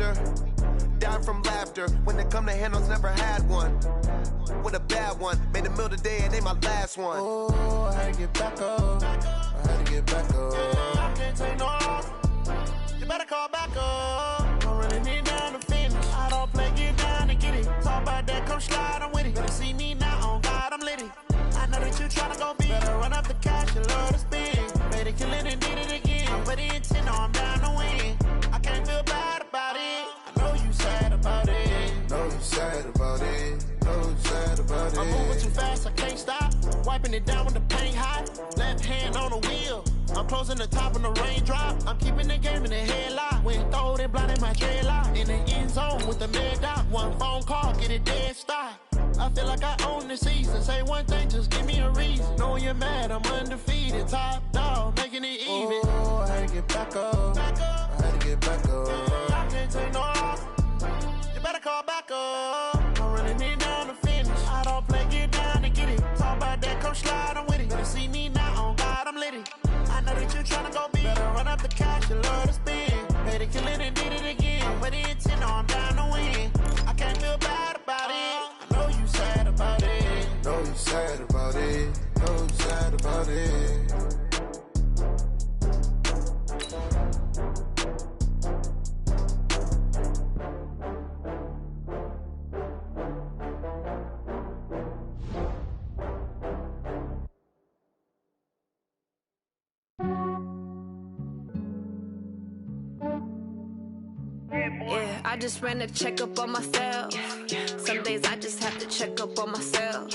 after. Dying from laughter. When it come to handles, never had one. With a bad one. Made a meal today and ain't my last one. Oh, I had to get back up. I had to get back up. I can't take no loss. You better call back up. I'm running it down to finish. I don't play, get down and get it. Talk about that, come slide, I'm with it. Better see me now, on God, I'm litty. I know that you tryna go big. Better run up the cash, you love to spend. Better kill it and did it again. I'm with the intent, no, I'm down to win. I can't feel bad about it. I know you sad about it. Know you sad about it. Know you sad about it. I'm moving too fast, I can't stop. Wiping it down when the paint hot. Left hand on the wheel. I'm closing the top when the raindrop. I'm keeping the game in the headlock. When throwed and blinded my dreadlock. In the end zone with the mad dot. One phone call, get it dead stop. I feel like I own the season. Say one thing, just give me a reason. Knowing you're mad, I'm undefeated. Top dog, making it even. Oh, I had to get back up. I had to get back up. I can't take no loss. You better call back up. I'm running it down to finish. I don't play, get down to get it. Talk about that, come slide, I'm with it. Better see me now, on God, I'm litty. I know that you tryna go big. Better run up the cash, you love to spend. Better kill it and did it again. I'm with the intent, no, I'm down to win. I can't feel bad about it. I know you sad about it. Know you sad about it. Know you sad about it. Yeah, I just ran a checkup on myself. Some days I just have to check up on myself.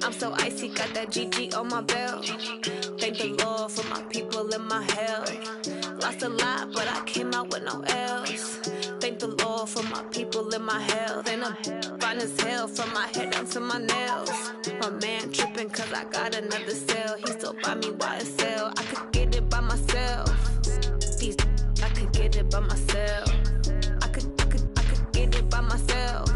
I'm so icy, got that GG on my belt. Thank the Lord for my people and my health. Lost a lot, but I came out with no L's. Thank the Lord for my people and my health. And I'm fine as hell from my head down to my nails. My man tripping cause I got another cell. He still buy me YSL. I could get it by myself. These I could get it by myself. I could get it by myself.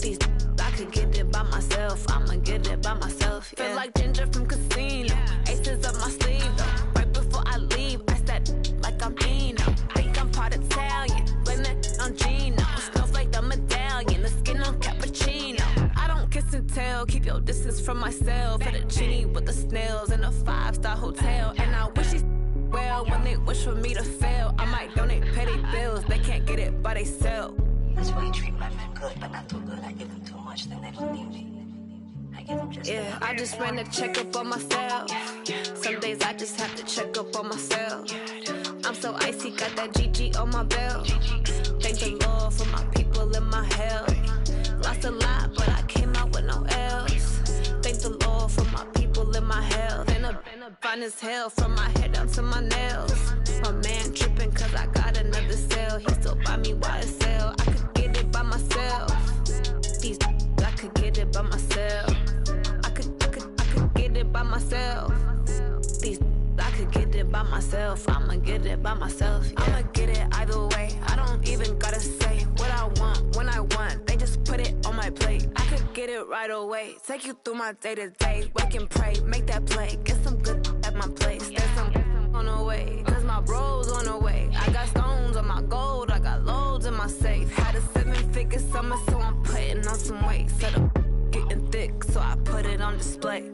These I could get it by myself. I'ma get it by myself. Yeah. Feel like Ginger from Casino. Aces up my sleeve though. Right before I leave, I said like I'm Dino. Think I'm part Italian. Blame it on Gino. Snowflake the medallion. The skin on cappuccino. I don't kiss and tell. Keep your distance from myself. For the genie with the snails in a 5-star hotel. And I wish he's well when they wish for me to fail. I might donate petty bills. They can't get it by themselves. That's why you treat my men good, but not too good. I give them too much, then they don't need me. I give them just yeah, I just ran a checkup on myself. Some days I just have to check up on myself. I'm so icy, got that GG on my belt. Thank the Lord for my people and my health. Lost a lot, but I came out with no L's. Thank the Lord for my people and my health. And I'm fine as hell from my head down to my nails. My man tripping cause I got another cell. He still buy me YSL. I could get it by myself. These I could get it by myself. I could get it by myself. These I could get it by myself. I'ma get it by myself. Yeah. I'ma get it either way. I don't even gotta say what I want when I want. They just put it on my plate. I could get it right away. Take you through my day to day. Wake and pray, make that play. Get some good at my place. There's some on the way. Cause my bros on the way. I got stones on my gold. I got loads in my safe. Had a 7-figure summer, so I'm putting on some weight. Set up getting thick, so I put it on display.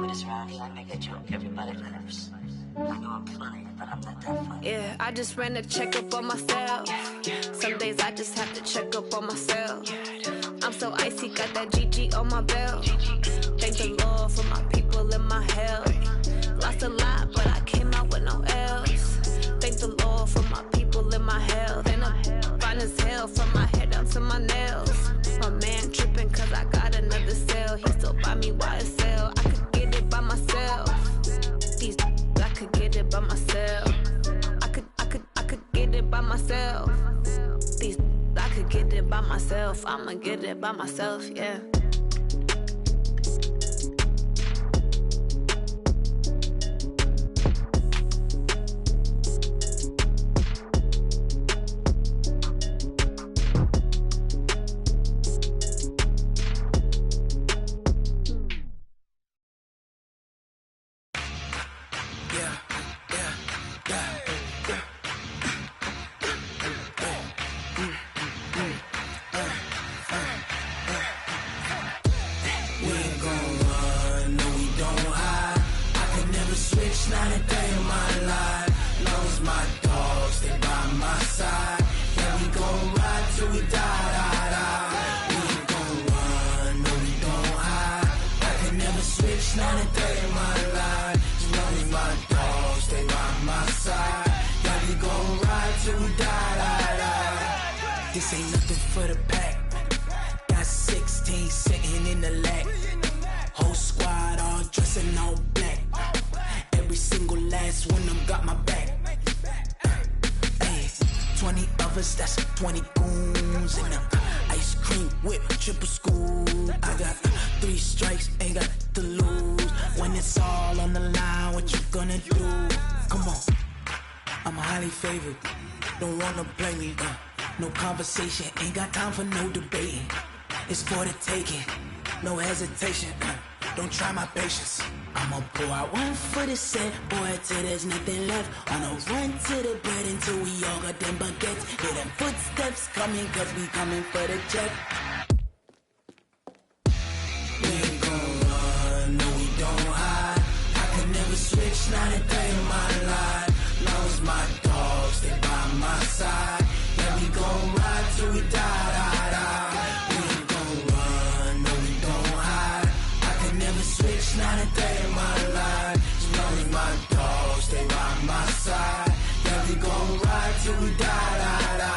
With this round here, I make a joke, everybody laughs. I know I'm funny, but I'm not that funny. Yeah, I just ran a checkup on myself. Some days I just have to check up on myself. I'm so icy, got that GG on my belt. Thank the Lord for my people and my health. Lost a lot, but I came out with no L's. Thank the Lord for my people and my health. And I'm fine as hell from my head down to my nails. My man tripping cause I got another cell. He still buy me YSL. I could get it by myself. These I could get it by myself. I could get it by myself. These I could get it by myself. I'ma get it by myself, yeah. till we die, die, die. We ain't gon' run, no, we don't hide. I can never switch, not a day in my life. As long as my dogs stay by my side. Yeah, we gon' ride till we die, die, die. This ain't nothing for the pack. Got 16 sitting in the lap. Whole squad all dressed in all black. Every single last one of them got my back. 20 of us, that's 20 goons in the ice cream whip, triple scoop. I got 3 strikes, ain't got to lose. When it's all on the line, what you gonna do? Come on, I'm highly favored. Don't wanna play me, no conversation. Ain't got time for no debating. It's for the taking, no hesitation. Don't try my patience. I'ma pour out one for the set, boy, till there's nothing left. On a run to the bread until we all got them baguettes. Hear them footsteps coming, cause we coming for the check. We ain't gon' run, no, we don't hide. I can never switch, not a day in my life. Long as my dogs stay by my side. Yeah, we gon' ride till we die, die, die. We ain't gon' run, no, we don't hide. I can never switch, not a day in my life. As long as my dogs stay by my side. Yeah, we gon' ride till we die, die, die.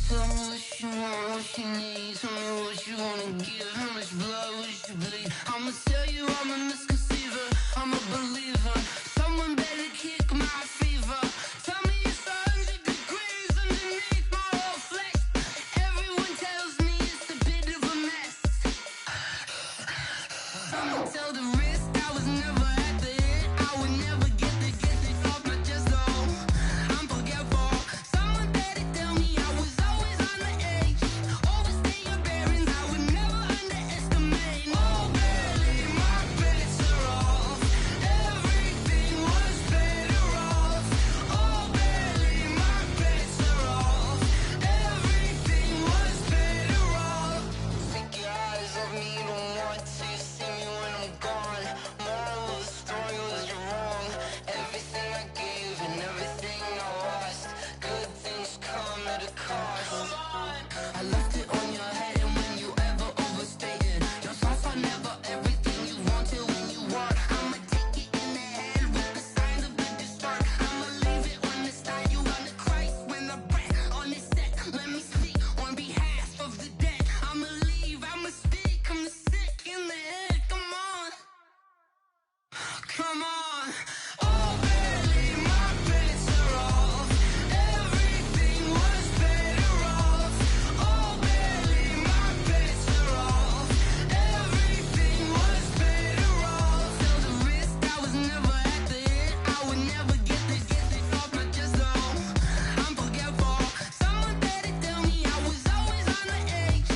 Tell me what you want, what you need. Tell me what you wanna give. How much blood would you bleed? I'ma tell you I'm a misconceiver. I'm a believer. Someone better kick my fever. Tell me it's 100 degrees underneath my whole flesh. Everyone tells me it's a bit of a mess. I'ma tell the risk I was never at the hit. I would never get it off my chest though. I'm forgetful. Someone better tell me I was always on the edge. Overstay your bearings, I would never underestimate. Oh, barely, my bets are off. Everything was better off. Oh, barely, my bets are off. Everything was better off. Take your eyes off me, you don't want to see me when I'm gone. Moral of the story was you're wrong. Everything I gave and everything I lost. Good things come at a cost. I left it on your head, and when you ever overstated, your thoughts are never everything you wanted when you want. I'ma take it in the head with the signs of the distort. I'ma leave it on the side. You on the Christ when the breath on the set. Let me speak on behalf of the dead. I'ma leave, I'ma speak. I'm the sick in the head. Come on, come on. Oh, barely, my bets are off. Everything was better off. Oh, barely, my bets are off. Everything was better off. Tell the risk I was never at the hit. I would never get it off my chest though. I'm forgetful. Someone better tell me I was always on the edge.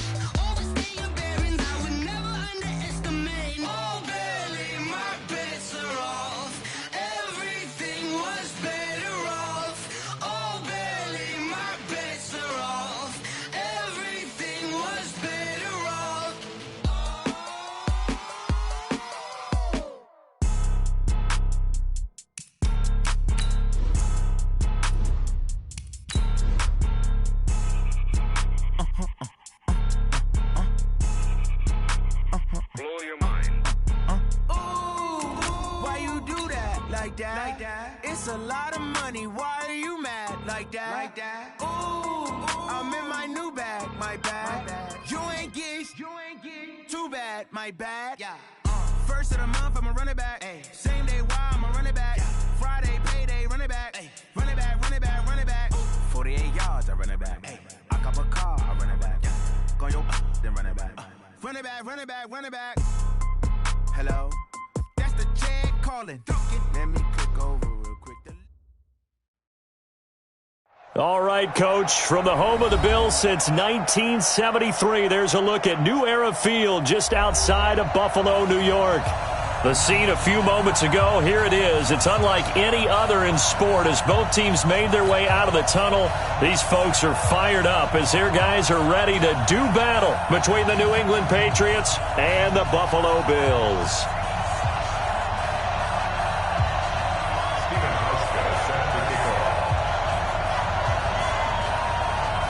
Overstay your bearings, I would never underestimate. Oh, barely, my bets are off. Everything was better off. Oh, barely, my bets are off. Everything was better off. Blow your mind. Why you do that? Like that? It's a lot of money. Why are you mad? Like that? Ooh, I'm in my new bag. My bad. You ain't getting too bad. My bad. Yeah. First of the month, I'ma run it back. Ay. Same day, why I'ma run it back. Yeah. Friday, payday, run it back. Ay. Run it back, run it back, run it back. 48 yards, I run it back. Ay. I cop a car, I run it back. Yeah. Go yo, then run it back. Run it back, run it back, run it back. Hello? That's the Chad calling. Let me click over real quick. All right, Coach, from the home of the Bills since 1973, there's a look at New Era Field just outside of Buffalo, New York. The scene a few moments ago, here it is. It's unlike any other in sport as both teams made their way out of the tunnel. These folks are fired up as their guys are ready to do battle between the New England Patriots and the Buffalo Bills.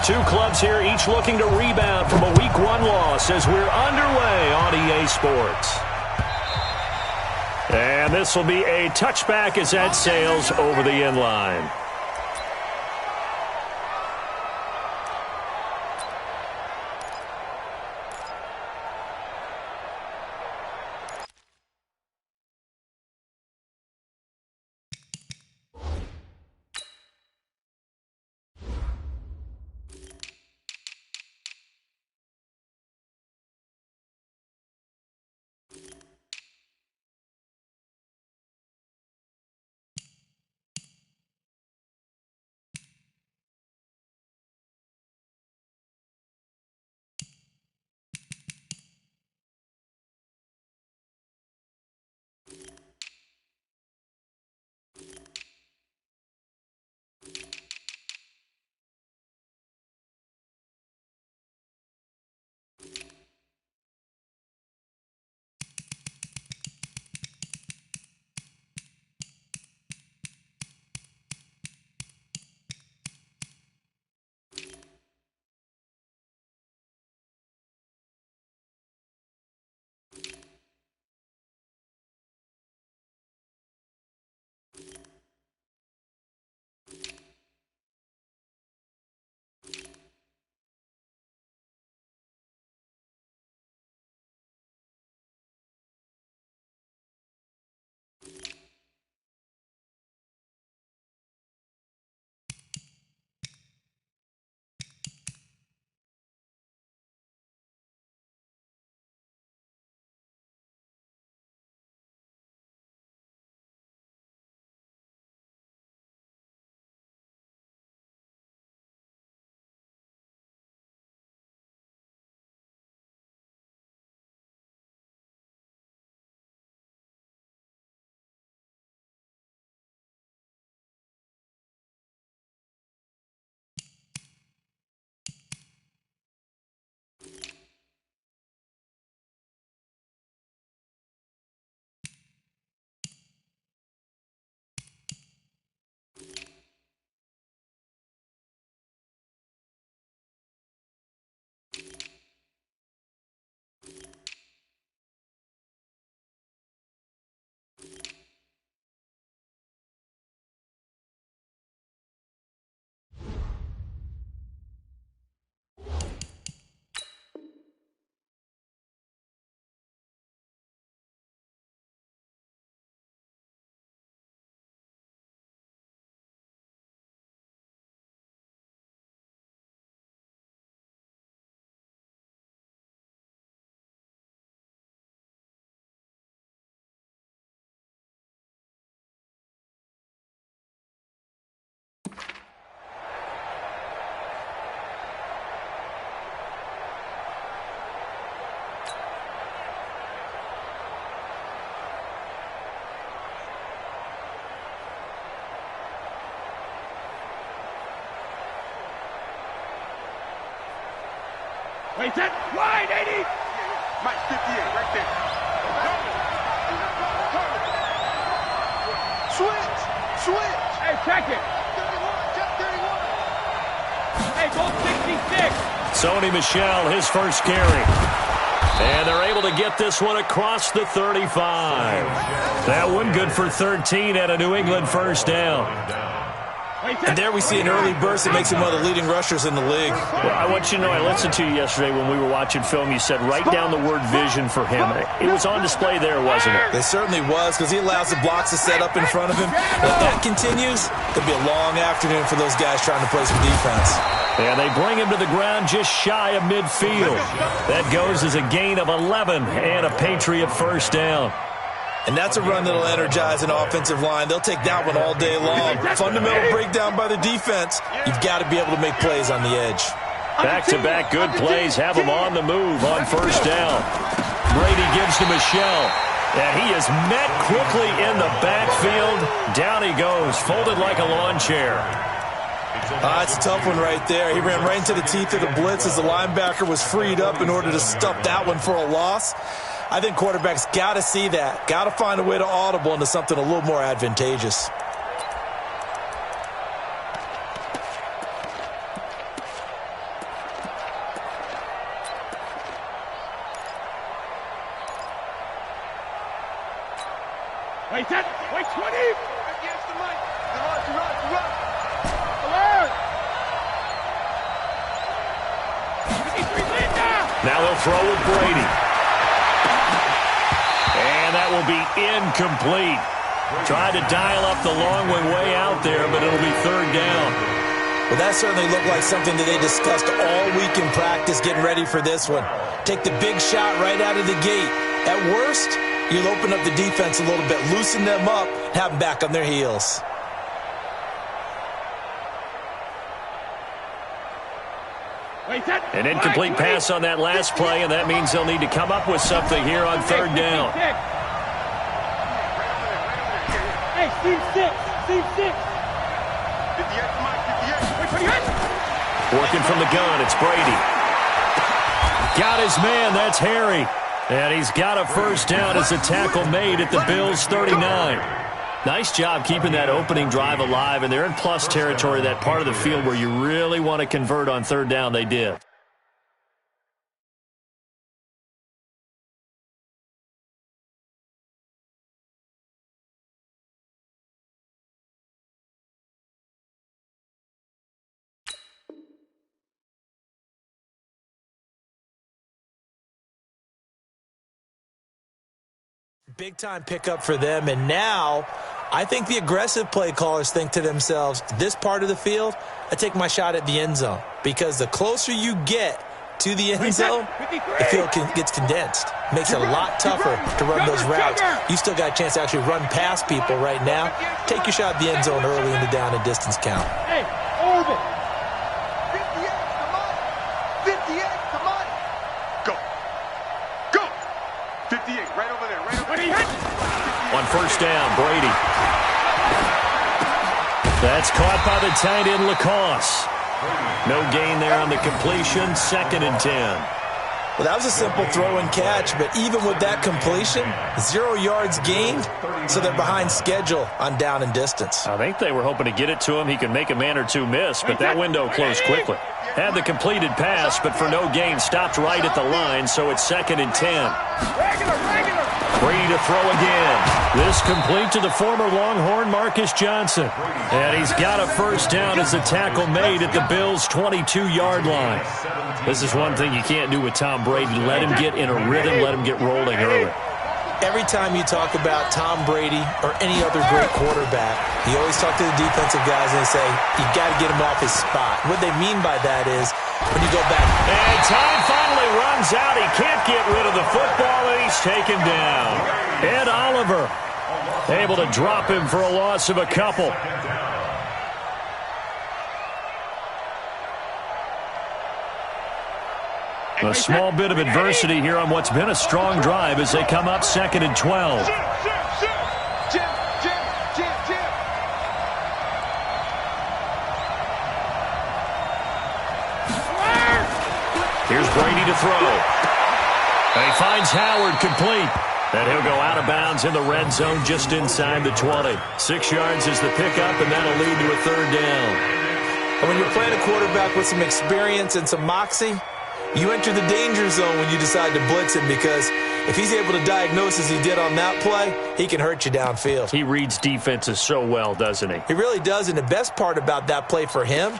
Two clubs here, each looking to rebound from a Week 1 loss as we're underway on EA Sports. And this will be a touchback as that sails over the end line. Wait, set, wide, 80! Mike, 58, right there. Switch! Hey, check it! 31, check 31! Hey, go 66! Sony Michel, his first carry. And they're able to get this one across the 35. That one good for 13 at a New England first down. And there we see an early burst that makes him one of the leading rushers in the league. Well, I want you to know, I listened to you yesterday when we were watching film. You said write down the word vision for him. It was on display there, wasn't it? It certainly was, because he allows the blocks to set up in front of him. If that continues, it'll be a long afternoon for those guys trying to play some defense. And they bring him to the ground just shy of midfield. That goes as a gain of 11 and a Patriot first down. And that's a run that'll energize an offensive line. They'll take that one all day long. Fundamental breakdown by the defense. You've got to be able to make plays on the edge. Back-to-back good plays have them on the move on first down. Brady gives to Michel. And he is met quickly in the backfield. Down he goes, folded like a lawn chair. That's a tough one right there. He ran right into the teeth of the blitz as the linebacker was freed up in order to stuff that one for a loss. I think quarterbacks got to see that. Got to find a way to audible into something a little more advantageous. Wait, 20. Against the mic. Run. Alert. Now they'll throw with Brady. And that will be incomplete. Tried to dial up the long one way out there, but it'll be third down. Well, that certainly looked like something that they discussed all week in practice getting ready for this one. Take the big shot right out of the gate. At worst, you'll open up the defense a little bit, loosen them up, have them back on their heels. An incomplete pass on that last play, and that means they'll need to come up with something here on third down. Hey, Steve 6. Working from the gun, it's Brady. Got his man, that's Harry. And he's got a first down as a tackle made at the Bills' 39. Nice job keeping that opening drive alive, and they're in plus territory, that part of the field where you really want to convert on third down. They did. Big-time pickup for them, and now I think the aggressive play callers think to themselves, this part of the field, I take my shot at the end zone, because the closer you get to the end zone, the field gets condensed. Makes it a lot tougher to run those routes. You still got a chance to actually run past people right now. Take your shot at the end zone early in the down and distance count. Hey, orbit. 58, come on. Go. 58, right over there. On first down, Brady. That's caught by the tight end, Lacoste. No gain there on the completion, 2nd and 10. Well, that was a simple throw and catch, but even with that completion, 0 yards gained, so they're behind schedule on down and distance. I think they were hoping to get it to him. He could make a man or two miss, but that window closed quickly. Had the completed pass, but for no gain, stopped right at the line, so it's 2nd and 10. Brady to throw again. This complete to the former Longhorn, Marcus Johnson. And he's got a first down as a tackle made at the Bills' 22-yard line. This is one thing you can't do with Tom Brady. Let him get in a rhythm, let him get rolling early. Every time you talk about Tom Brady or any other great quarterback, you always talk to the defensive guys and they say, you got to get him off his spot. What they mean by that is when you go back. And time finally runs out. He can't get rid of the football, and he's taken down. Ed Oliver able to drop him for a loss of a couple. A small bit of adversity here on what's been a strong drive as they come up 2nd and 12. Here's Brady to throw. And he finds Howard complete. And he'll go out of bounds in the red zone just inside the 20. 6 yards is the pickup, and that'll lead to a third down. And when you're playing a quarterback with some experience and some moxie, you enter the danger zone when you decide to blitz him, because if he's able to diagnose as he did on that play, he can hurt you downfield. He reads defenses so well, doesn't he? He really does, and the best part about that play for him,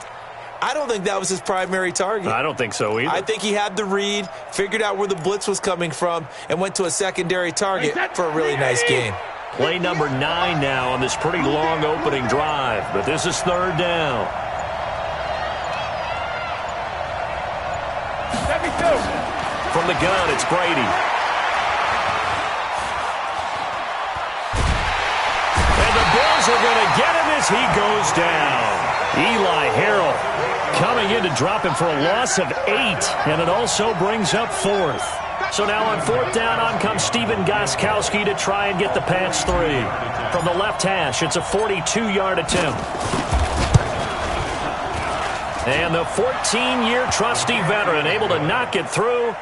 I don't think that was his primary target. I don't think so either. I think he had the read, figured out where the blitz was coming from, and went to a secondary target for a really nice gain. Play number 9 now on this pretty long opening drive, but this is third down. From the gun, it's Brady. And the Bills are going to get him as he goes down. Eli Harrell coming in to drop him for a loss of 8, and it also brings up 4th. So now on 4th down, on comes Steven Gostkowski to try and get the Pats 3. From the left hash, it's a 42-yard attempt. And the 14-year trusty veteran able to knock it through.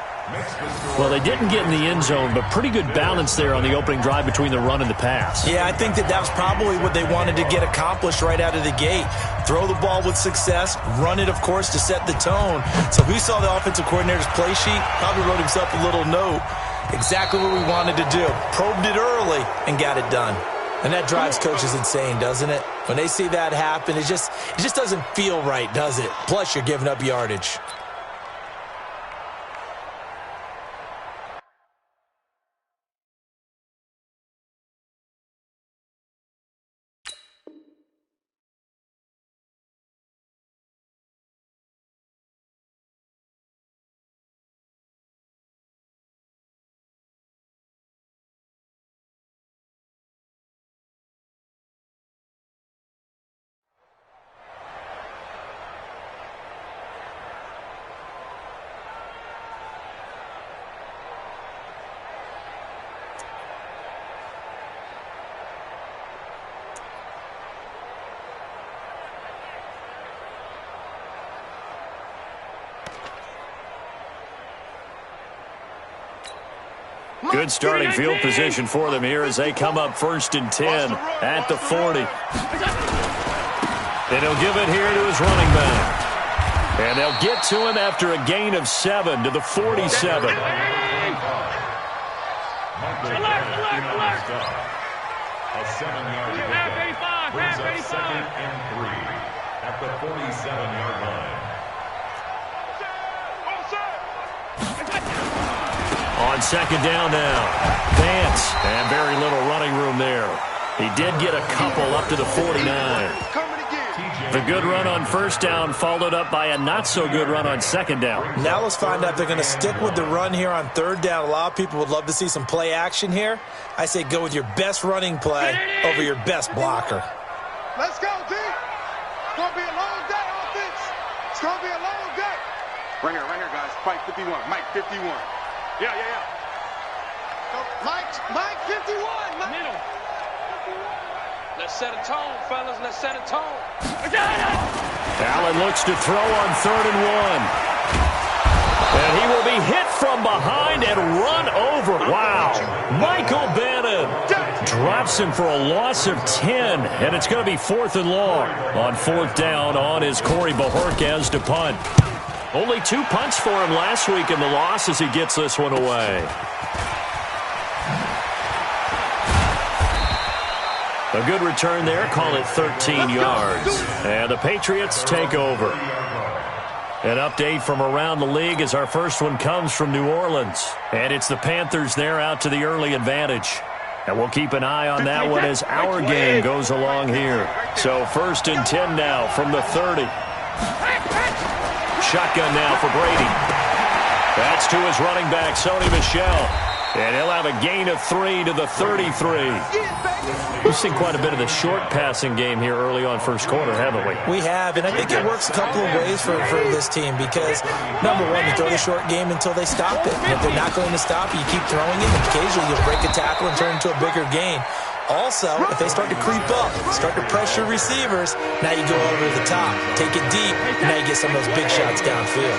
Well, they didn't get in the end zone, but pretty good balance there on the opening drive between the run and the pass. Yeah, I think that was probably what they wanted to get accomplished right out of the gate. Throw the ball with success, run it, of course, to set the tone. So who saw the offensive coordinator's play sheet? Probably wrote himself a little note. Exactly what we wanted to do. Probed it early and got it done. And that drives coaches insane, doesn't it? When they see that happen, it just doesn't feel right, does it? Plus, you're giving up yardage. Good starting field position for them here as they come up 1st and 10 at the 40. And he'll give it here to his running back. And they'll get to him after a gain of 7 to the 47. Alert. A 7-yard pickup brings up 2nd and 3 at the 47-yard line. On 2nd down now, Vance, and very little running room there. He did get a couple up to the 49. The good run on 1st down followed up by a not-so-good run on 2nd down. Now let's find out if they're going to stick with the run here on 3rd down. A lot of people would love to see some play action here. I say go with your best running play over your best blocker. Let's go, D. It's going to be a long day, offense. It's going to be a long day. Right here, guys. Mike 51. Mike 51. Yeah. Mike 51. Middle. Let's set a tone, fellas. Let's set a tone. Allen looks to throw on 3rd and 1. And he will be hit from behind and run over. Wow. Michael Bannon drops him for a loss of 10. And it's going to be 4th and long. On 4th down on is Corey Bajorquez to punt. Only 2 punts for him last week in the loss as he gets this one away. A good return there, call it 13 yards. And the Patriots take over. An update from around the league as our first one comes from New Orleans. And it's the Panthers there out to the early advantage. And we'll keep an eye on that one as our game goes along here. So 1st and 10 now from the 30. Shotgun now for Brady. That's to his running back, Sony Michel. And he'll have a gain of 3 to the 33. We've seen quite a bit of the short passing game here early on 1st quarter, haven't we? We have, and I think it works a couple of ways for this team because, number one, you throw the short game until they stop it. And if they're not going to stop it, you keep throwing it, and occasionally you'll break a tackle and turn into a bigger gain. Also, if they start to creep up, start to pressure receivers, now you go over the top, take it deep, and now you get some of those big shots downfield.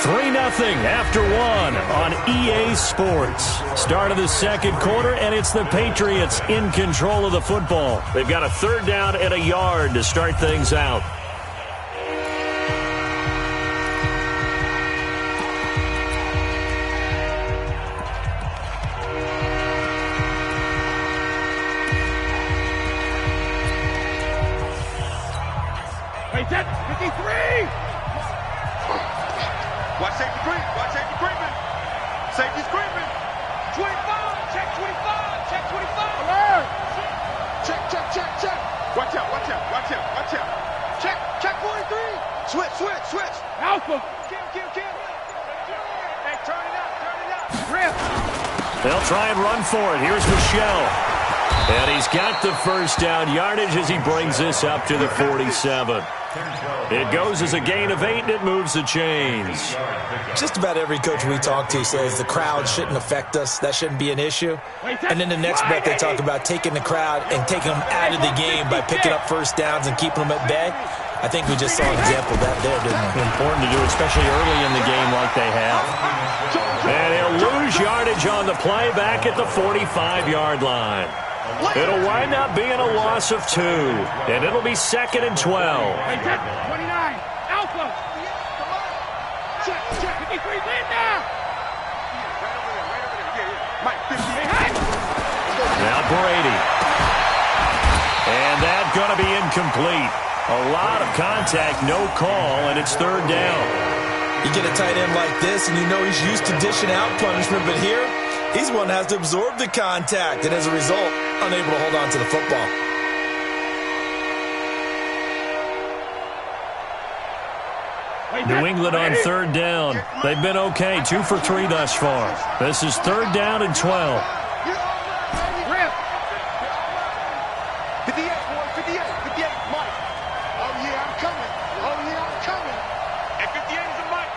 3-0 after 1 on EA Sports. Start of the 2nd quarter, and it's the Patriots in control of the football. They've got a 3rd down and a yard to start things out. Hey, Jet, 53! Watch safety creep. Watch safety creeping. Safety's creeping. 25. Check 25. Check 25. Alert. Check. Watch out. Check 43. Switch. Alpha. Kill. Hey, turn it up. Rip. They'll try and run for it. Here's Michel. And he's got the 1st down yardage as he brings this up to the 47. It goes as a gain of 8, and it moves the chains. Just about every coach we talk to says the crowd shouldn't affect us. That shouldn't be an issue. And then the next breath they talk about taking the crowd and taking them out of the game by picking up first downs and keeping them at bay. I think we just saw an example of that there, didn't we? Important to do, especially early in the game like they have. And he'll lose yardage on the play back at the 45-yard line. It'll wind up being a loss of 2, and it'll be 2nd and 12. 29, Alpha. Check, 53, lead now. Now Brady. And that's going to be incomplete. A lot of contact, no call, and it's 3rd down. You get a tight end like this, and you know he's used to dishing out punishment, but here, he's one that has to absorb the contact, and as a result, unable to hold on to the football. New England on 3rd down. They've been okay, 2 for 3 thus far. This is 3rd down and 12. 58, Mike. Oh, yeah, I'm coming. And 58 is a Mike.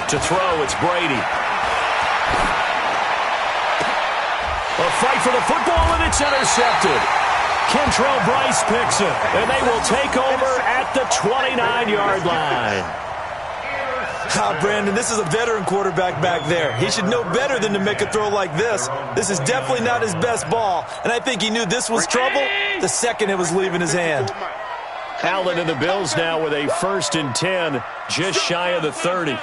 To throw, it's Brady. A fight for the football, and it's intercepted. Kentrell Bryce picks it, and they will take over at the 29-yard line. Brandon, this is a veteran quarterback back there. He should know better than to make a throw like this. This is definitely not his best ball, and I think he knew this was trouble the second it was leaving his hand. Allen and the Bills now with a 1st and 10, just shy of the 30.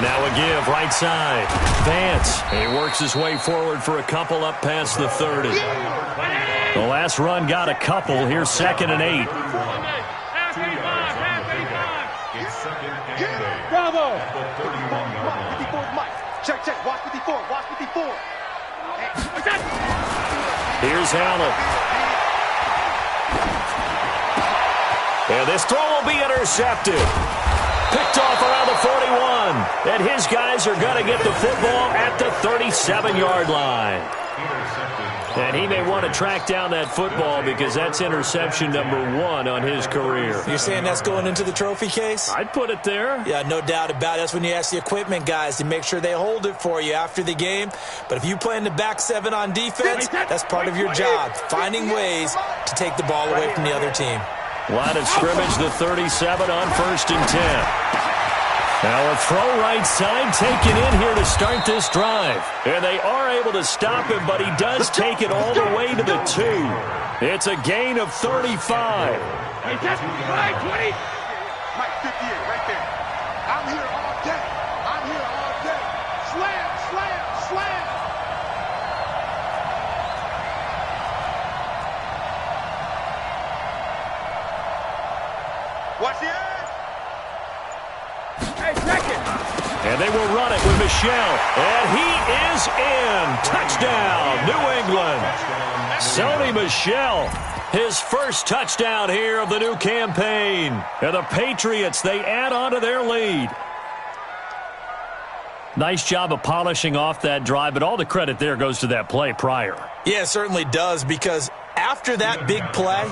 Now a give, right side. Vance, he works his way forward for a couple up past the 30. The last run got a couple. Here's 2nd and 8. Bravo! Check, watch 54. Here's Allen. And this throw will be intercepted. Picked off around the 41. And his guys are going to get the football at the 37-yard line. And he may want to track down that football because that's interception number 1 on his career. You're saying that's going into the trophy case? I'd put it there. Yeah, no doubt about it. That's when you ask the equipment guys to make sure they hold it for you after the game. But if you play in the back 7 on defense, that's part of your job, finding ways to take the ball away from the other team. Line of scrimmage, the 37 on 1st and 10. Now a throw right side taken in here to start this drive. And they are able to stop him, but he does take it all the way to the 2. It's a gain of 35. Hey, that's right, 20. Mike, 58, right there. I'm here all day. Slam. Watch the edge. Hey, check it. And they will run it with Michelle. And he is in. Touchdown, New England. Sony Michel, his first touchdown here of the new campaign. And the Patriots, they add on to their lead. Nice job of polishing off that drive, but all the credit there goes to that play prior. Yeah, it certainly does, because after that big play,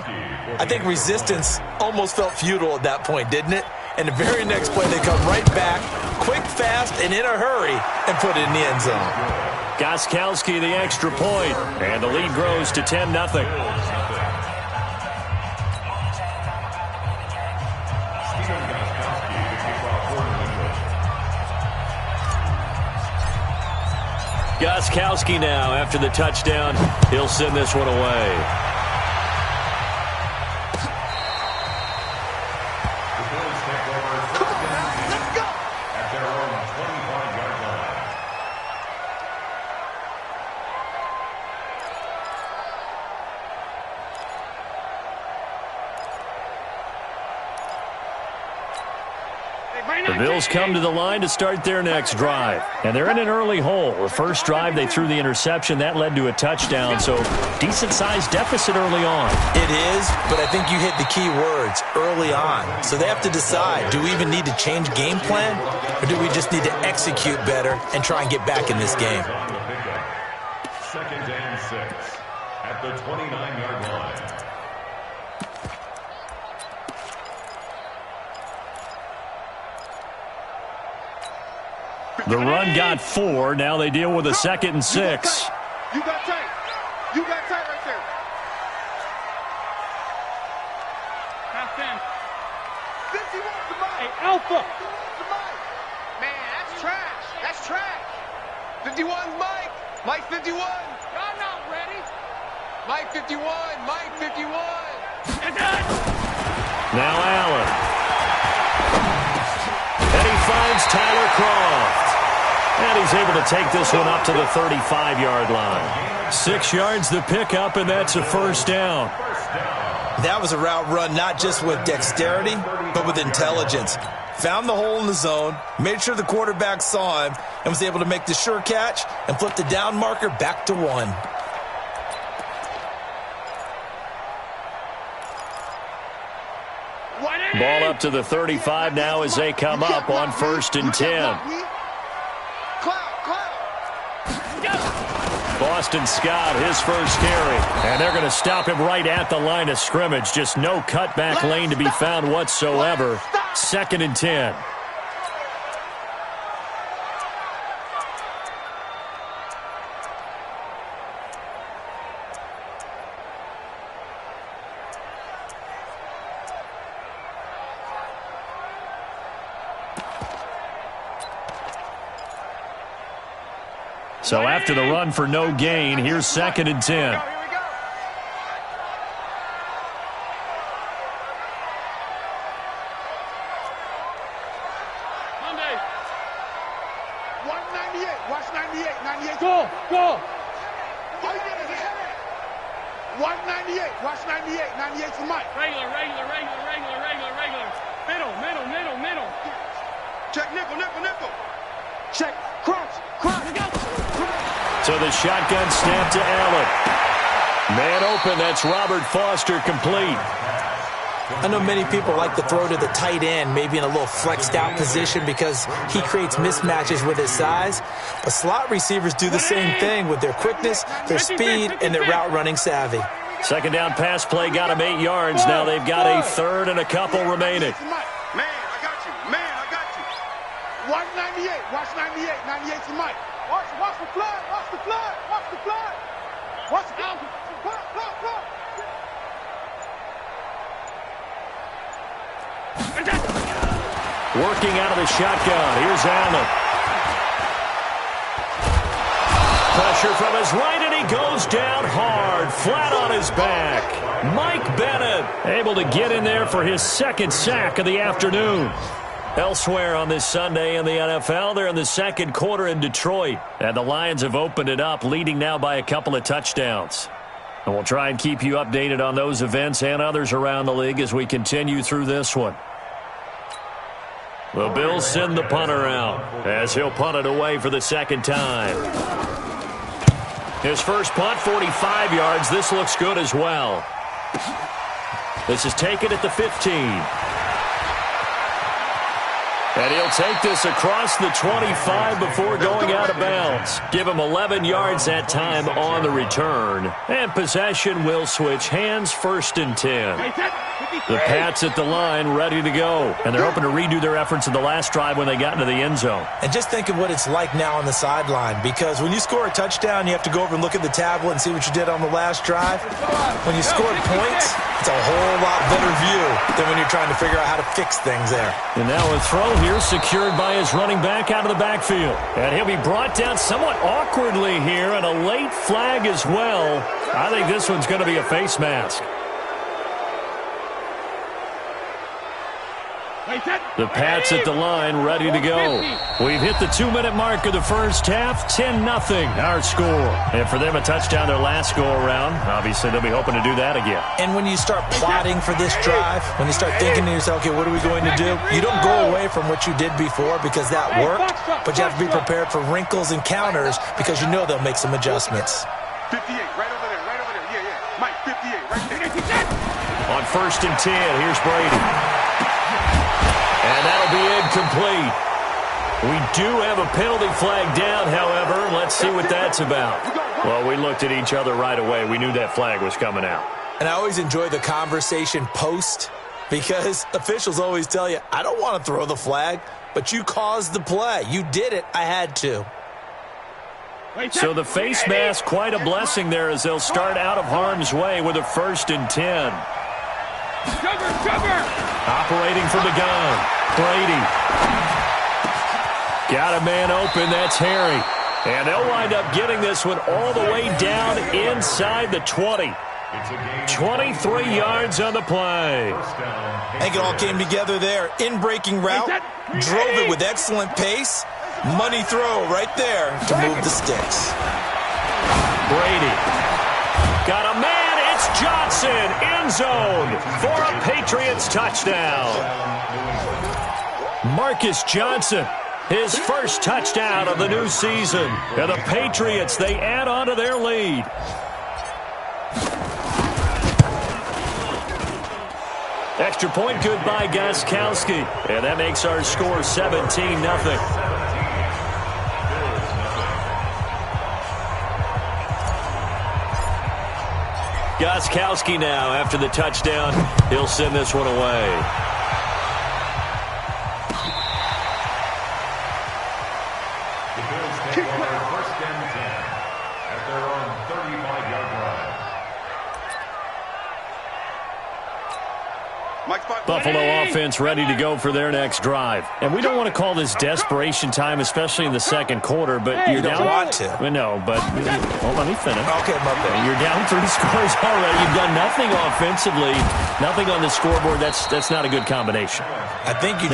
I think resistance almost felt futile at that point, didn't it? And the very next play, they come right back, quick, fast, and in a hurry, and put it in the end zone. Gostkowski the extra point, and the lead grows to 10-0. Gostkowski now, after the touchdown, he'll send this one away. The Bills come to the line to start their next drive. And they're in an early hole. The first drive, they threw the interception. That led to a touchdown, so decent-sized deficit early on. It is, but I think you hit the key words, early on. So they have to decide, do we even need to change game plan, or do we just need to execute better and try and get back in this game? 2nd and 6. the 29-yard line. The run got 4. Now they deal with a 2nd and 6. You got tight. You got tight right there. Half 10. 51 to Mike. Hey, Alpha. Man, that's trash. That's trash. 51's Mike. Mike 51. Y'all not ready. Mike 51. Mike 51. Now Allen. And he finds Tyler Croft. And he's able to take this one up to the 35-yard line. 6 yards the pickup, and that's a first down. That was a route run not just with dexterity, but with intelligence. Found the hole in the zone, made sure the quarterback saw him, and was able to make the sure catch and flip the down marker back to 1. Ball up to the 35 now as they come up on 1st and 10. Boston Scott, his first carry. And they're going to stop him right at the line of scrimmage. Just no cutback lane to be found whatsoever. 2nd and 10. So after the run for no gain, here's 2nd and 10. Monday. 198. Watch 98. 98. Go. Go. All you did is hit it. 198. Watch 98. 98 to Mike. Regular. Middle. Check nickel. Check crunch. So the shotgun snap to Allen. Man open, that's Robert Foster complete. I know many people like to throw to the tight end, maybe in a little flexed out position because he creates mismatches with his size. But slot receivers do the same thing with their quickness, their speed, and their route running savvy. 2nd down pass play got him 8 yards. Now they've got a 3rd and a couple remaining. Man, I got you. 198. Watch 98. 98 to Mike. Watch the flood. Watch the flood. Working out of the shotgun. Here's Allen. Pressure from his right, and he goes down hard, flat on his back. Mike Bennett able to get in there for his 2nd sack of the afternoon. Elsewhere on this Sunday in the NFL, they're in the 2nd quarter in Detroit. And the Lions have opened it up, leading now by a couple of touchdowns. And we'll try and keep you updated on those events and others around the league as we continue through this one. The Bills send the punter out as he'll punt it away for the 2nd time. His first punt, 45 yards. This looks good as well. This is taken at the 15. And he'll take this across the 25 before going out of bounds. Give him 11 yards that time on the return. And possession will switch hands, 1st and 10. The Pats at the line, ready to go. And they're hoping to redo their efforts in the last drive when they got into the end zone. And just think of what it's like now on the sideline, because when you score a touchdown, you have to go over and look at the tablet and see what you did on the last drive. When you scored points, it's a whole lot better view than when you're trying to figure out how to fix things there. And now a throw here secured by his running back out of the backfield. And he'll be brought down somewhat awkwardly here, and a late flag as well. I think this one's going to be a face mask. The Pats at the line, ready to go. We've hit the 2-minute mark of the first half. 10-0 our score. And for them, a touchdown their last go-around. Obviously, they'll be hoping to do that again. And when you start plotting for this drive, when you start thinking to yourself, okay, what are we going to do? You don't go away from what you did before because that worked, but you have to be prepared for wrinkles and counters because you know they'll make some adjustments. 58, right over there. Yeah. Mike, 58, right there. On 1st and 10, here's Brady. And that'll be incomplete. We do have a penalty flag down, however. Let's see what that's about. Well, we looked at each other right away. We knew that flag was coming out. And I always enjoy the conversation post because officials always tell you, I don't want to throw the flag, but you caused the play. You did it. I had to. So the face mask, quite a blessing there as they'll start out of harm's way with a 1st and 10. Operating from the gun. Brady. Got a man open. That's Harry. And they'll wind up getting this one all the way down inside the 20. 23 yards on the play. I think it all came together there. In-breaking route. Drove it with excellent pace. Money throw right there to move the sticks. Brady. Got a man. It's Johnson. End zone for a Patriots touchdown. Marcus Johnson. His first touchdown of the new season. And the Patriots, they add on to their lead. Extra point good by Gostkowski. And that makes our score 17-0. Gostkowski now, after the touchdown, he'll send this one away. Buffalo offense ready to go for their next drive. And we don't want to call this desperation time, especially in the second quarter, but you're down. You don't want to. No, but well, let me finish. Okay, my bad. You're down 3 scores already. You've done nothing offensively, nothing on the scoreboard. That's not a good combination. I think you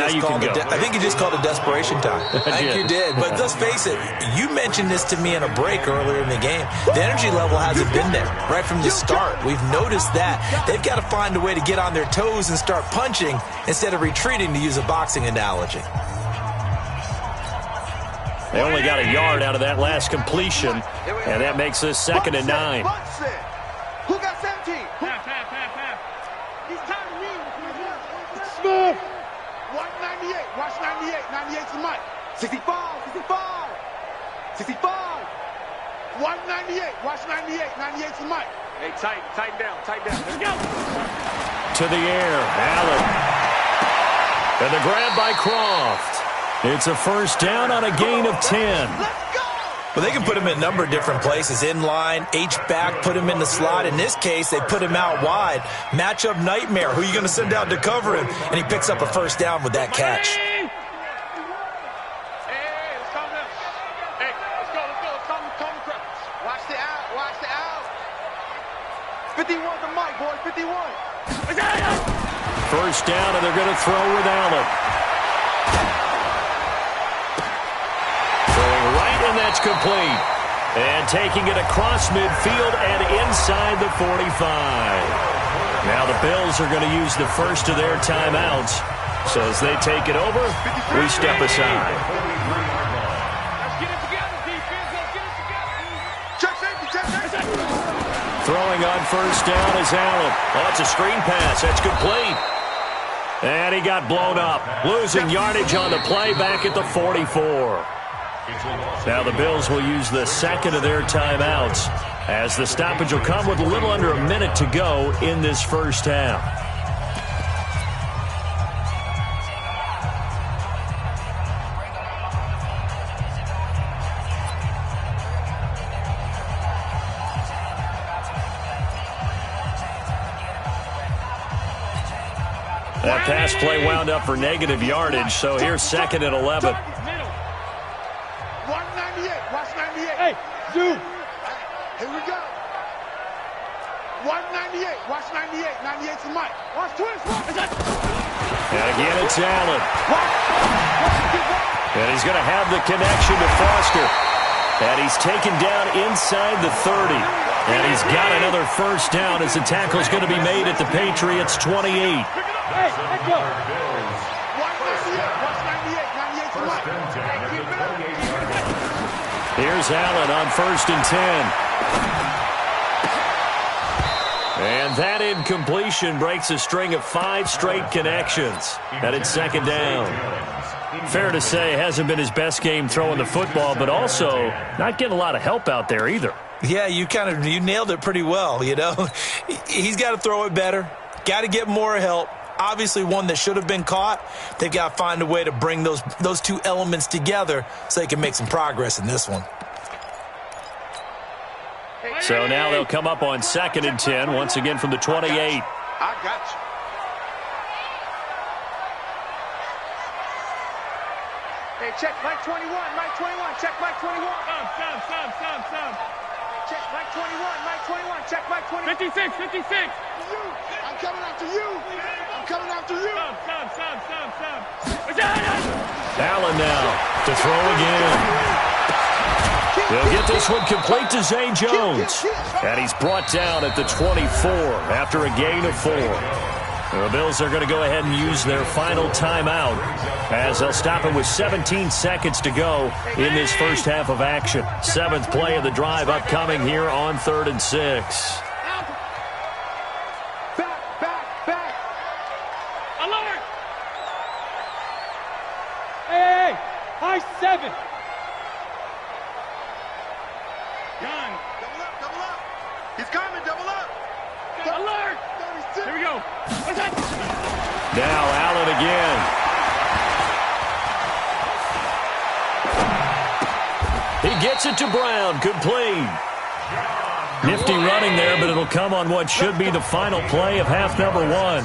just called it desperation time. I think you did. But let's face it, you mentioned this to me in a break earlier in the game. The energy level hasn't been there right from the start. We've noticed that. They've got to find a way to get on their toes and start punching instead of retreating, to use a boxing analogy. They only got a yard out of that last completion, and that makes this 2nd and 9. Who got 17? He's tired of me. Smith. 198. Watch 98. 98 to Mike. 65. 65. 198. Watch 98. 98 to Mike. Hey, tighten down. Let's go. To the air, Allen. And the grab by Croft. It's a 1st down on a gain of 10. Well, they can put him in a number of different places. In line, H-back, put him in the slot. In this case, they put him out wide. Matchup nightmare. Who are you going to send out to cover him? And he picks up a 1st down with that catch. Hey, let's calm down. Hey, let's go. Calm the crowds. Watch the out. 51 to Mike, boys. 51. 1st down, and they're going to throw with Allen. Throwing right, and that's complete. And taking it across midfield and inside the 45. Now the Bills are going to use the first of their timeouts. So as they take it over, we step aside. Let's get it together, defense. Let's get it together. Check safety. Throwing on 1st down is Allen. Oh, it's a screen pass. That's complete. And he got blown up. Losing yardage on the play back at the 44. Now the Bills will use the 2nd of their timeouts as the stoppage will come with a little under a minute to go in this 1st half. That pass play wound up for negative yardage, so here's 2nd and 11. 198. Watch 98. Hey, Zoo. Here we go. 198. Watch 98. 98 to Mike. Watch 20. And again, it's Allen. And he's going to have the connection to Foster. And he's taken down inside the 30. And he's got another 1st down as the tackle is going to be made at the Patriots' 28. Hey, let's go. Here's Allen on 1st and 10. And that incompletion breaks a string of 5 straight connections. And it's 2nd down. Fair to say, hasn't been his best game throwing the football, but also not getting a lot of help out there either. Yeah, you nailed it pretty well, you know. He's got to throw it better, got to get more help. Obviously one that should have been caught. They've got to find a way to bring those two elements together so they can make some progress in this one. So now they'll come up on 2nd and 10, once again from the 28. I got you. Hey, check Mike 21, Mike 21, check Mike 21. Some. Check Mike 21, Mike 21, check Mike 21. 56. I'm coming after you. Allen now to throw again. They'll get this one complete to Zay Jones. And he's brought down at the 24 after a gain of 4. The Bills are going to go ahead and use their final timeout as they'll stop it with 17 seconds to go in this first half of action. 7th play of the drive upcoming here on 3rd and 6. Back. Alert! Hey, high 7. Gun. Double up. He's coming, double up. Alert! Here we go. Now Allen again. He gets it to Brown, complete. Nifty running there, but it'll come on what should be the final play of half number 1.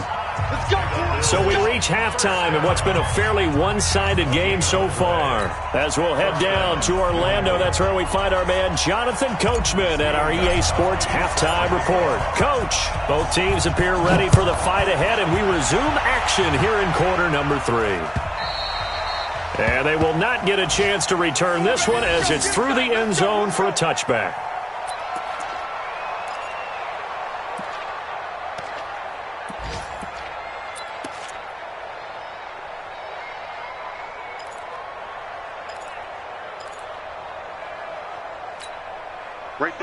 So we reach halftime in what's been a fairly one-sided game so far. As we'll head down to Orlando, that's where we find our man Jonathan Coachman at our EA Sports Halftime Report. Coach, both teams appear ready for the fight ahead, and we resume action here in quarter number 3. And they will not get a chance to return this one as it's through the end zone for a touchback.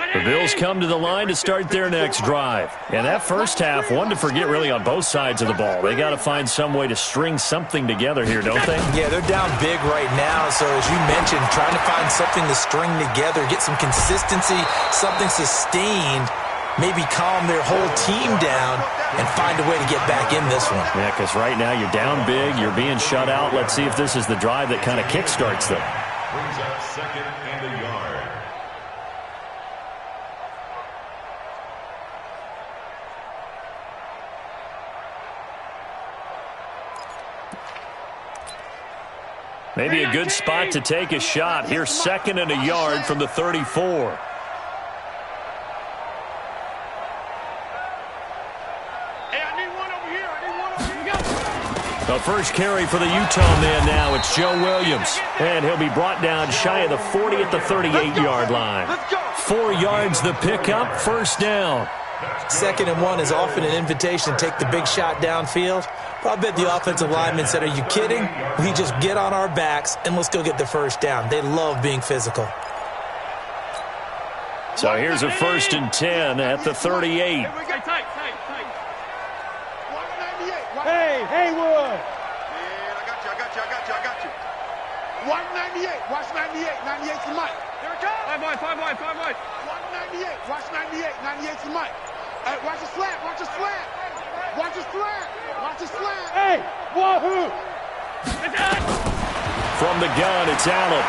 The Bills come to the line to start their next drive. And that first half, one to forget really on both sides of the ball. They got to find some way to string something together here, don't they? Yeah, they're down big right now. So as you mentioned, trying to find something to string together, get some consistency, something sustained, maybe calm their whole team down and find a way to get back in this one. Yeah, because right now you're down big, you're being shut out. Let's see if this is the drive that kind of kickstarts them. Brings up 2nd and a yard. Maybe a good spot to take a shot. Here's 2nd and a yard from the 34. The first carry for the Utah man now. It's Joe Williams. And he'll be brought down shy of the 40 at the 38-yard line. 4 yards the pickup, first down. 2nd and 1 is often an invitation to take the big shot downfield. But I bet the offensive linemen said, are you kidding? We just get on our backs and let's go get the first down. They love being physical. So here's a 1st and 10 at the 38. Hey, Haywood! Man, I got you. 198. Watch 98. 98's the mic. Here it comes. 5 wide. 198. Watch 98. 98's the mic. Hey, watch the slant. Hey, wahoo! From the gun, it's Allen.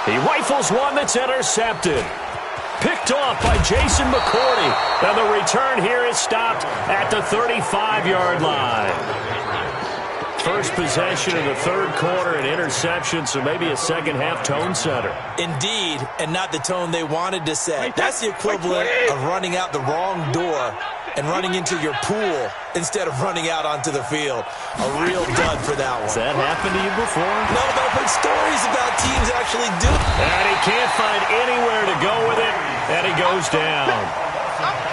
He rifles one that's intercepted. Picked off by Jason McCourty. And the return here is stopped at the 35-yard line. First possession of the 3rd quarter, an interception, so maybe a second-half tone setter. Indeed, and not the tone they wanted to set. That's the equivalent of running out the wrong door and running into your pool instead of running out onto the field. A real dud for that one. Has that happened to you before? No, but I've heard stories about teams actually do it. And he can't find anywhere to go with it, and he goes down.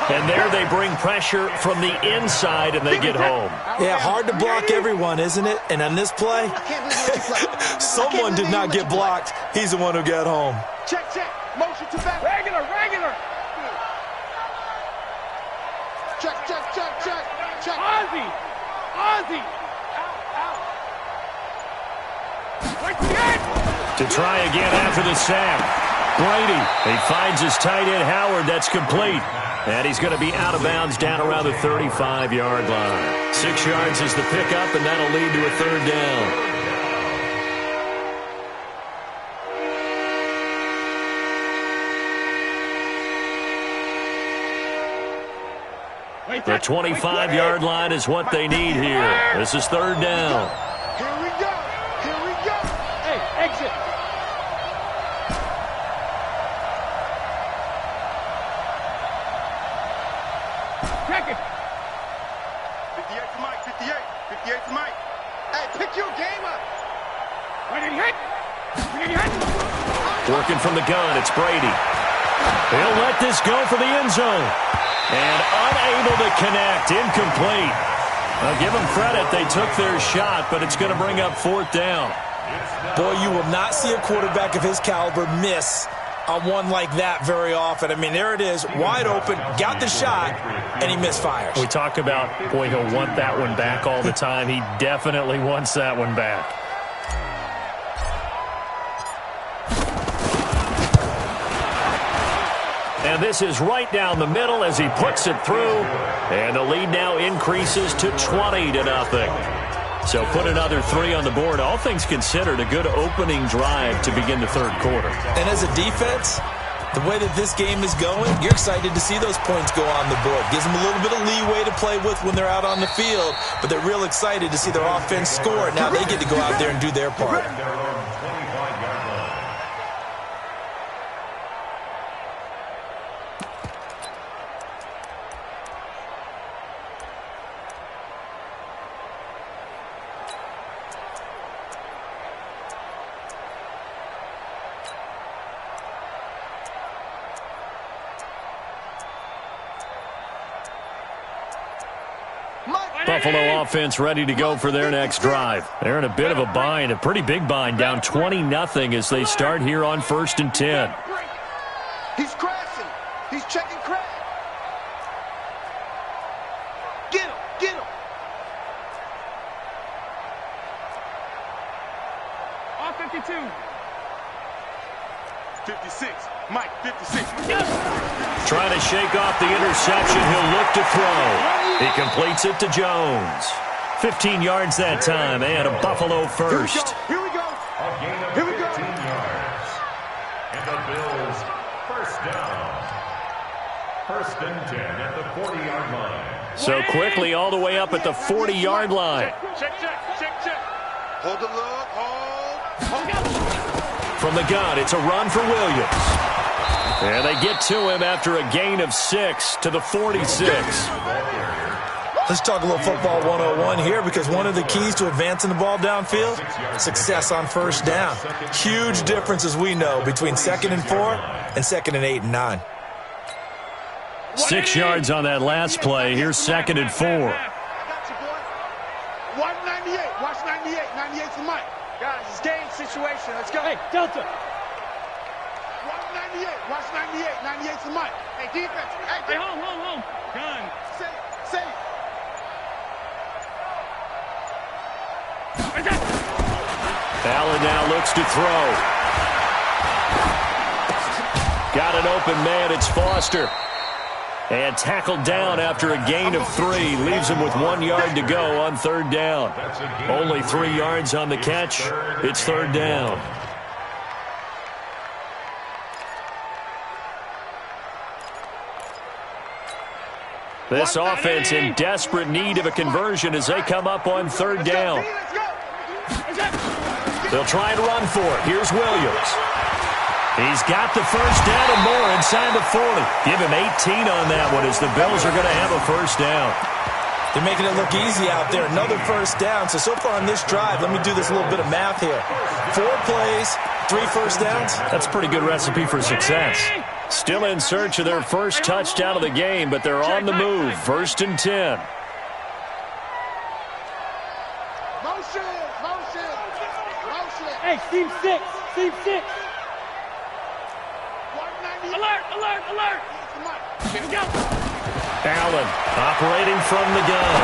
And there they bring pressure from the inside, and they get home. Yeah, hard to block everyone, isn't it? And on this play, someone did not get blocked. He's the one who got home. Check. Motion to back. Regular. Check. Ozzy. To try again after the sack. Brady, he finds his tight end Howard. That's complete. And he's going to be out of bounds down around the 35-yard line. 6 yards is the pickup, and that'll lead to a third down. The 25-yard line is what they need here. This is third down. Here we go. Here we go. Hey, exit. Check it. 58 to Mike. 58. 58 to Mike. Hey, pick your game up. Where did he hit? Where did he hit? Working from the gun, it's Brady. He'll let this go for the end zone. And unable to connect, incomplete. I'll give them credit, they took their shot, but it's going to bring up fourth down. Boy, you will not see a quarterback of his caliber miss on one like that very often. I mean, there it is, wide open, got the shot, and he misfires. We talk about, boy, he'll want that one back all the time. He definitely wants that one back. And this is right down the middle as he puts it through. And the lead now increases to 20-0. So put another 3 on the board. All things considered, a good opening drive to begin the third quarter. And as a defense, the way that this game is going, you're excited to see those points go on the board. Gives them a little bit of leeway to play with when they're out on the field. But they're real excited to see their offense score. Now they get to go out there and do their part. Buffalo offense ready to go for their next drive. They're in a bit of a bind, a pretty big bind, down 20-0 as they start here on 1st and 10. He's crashing. He's checking crash. Get him. Get him. All 52. 56. Mike, 56. Trying to shake off the interception. He'll look to throw. He completes it to Jones. 15 yards that time, and a Buffalo first. Here we go. Here we go. 15 yards. And the Bills first down. 1st and 10 at the 40-yard line. So quickly all the way up at the 40-yard line. Check. Hold the look. Hold. From the gun, it's a run for Williams. And they get to him after a gain of 6 to the 46. Let's talk a little football 101 here, because one of the keys to advancing the ball downfield, success on first down. Huge difference, as we know, between 2nd and 4 and 2nd and 8 and 9. 6 yards on that last play. Here's 2nd and 4. 198. Watch 98. 98 to Mike. Guys, it's game situation. Let's go. Hey, Delta. 198. Watch 98. 98 to Mike. Hey, defense. Hey, home. Gun. Safe. Allen now looks to throw. Got an open man. It's Foster. And tackled down after a gain of 3. Leaves him with 1 yard to go on 3rd down. Only 3 yards on the catch. It's 3rd down. This offense in desperate need of a conversion as they come up on 3rd down. They'll try and run for it. Here's Williams. He's got the first down and more inside the 40. Give him 18 on that one as the Bills are going to have a first down. They're making it look easy out there. Another first down. So far on this drive, let me do this little bit of math here. 4 plays, 3 first downs. That's a pretty good recipe for success. Still in search of their first touchdown of the game, but they're on the move. 1st and 10. Motion. Hey, Team 6. Alert. Here we go. Allen operating from the gun.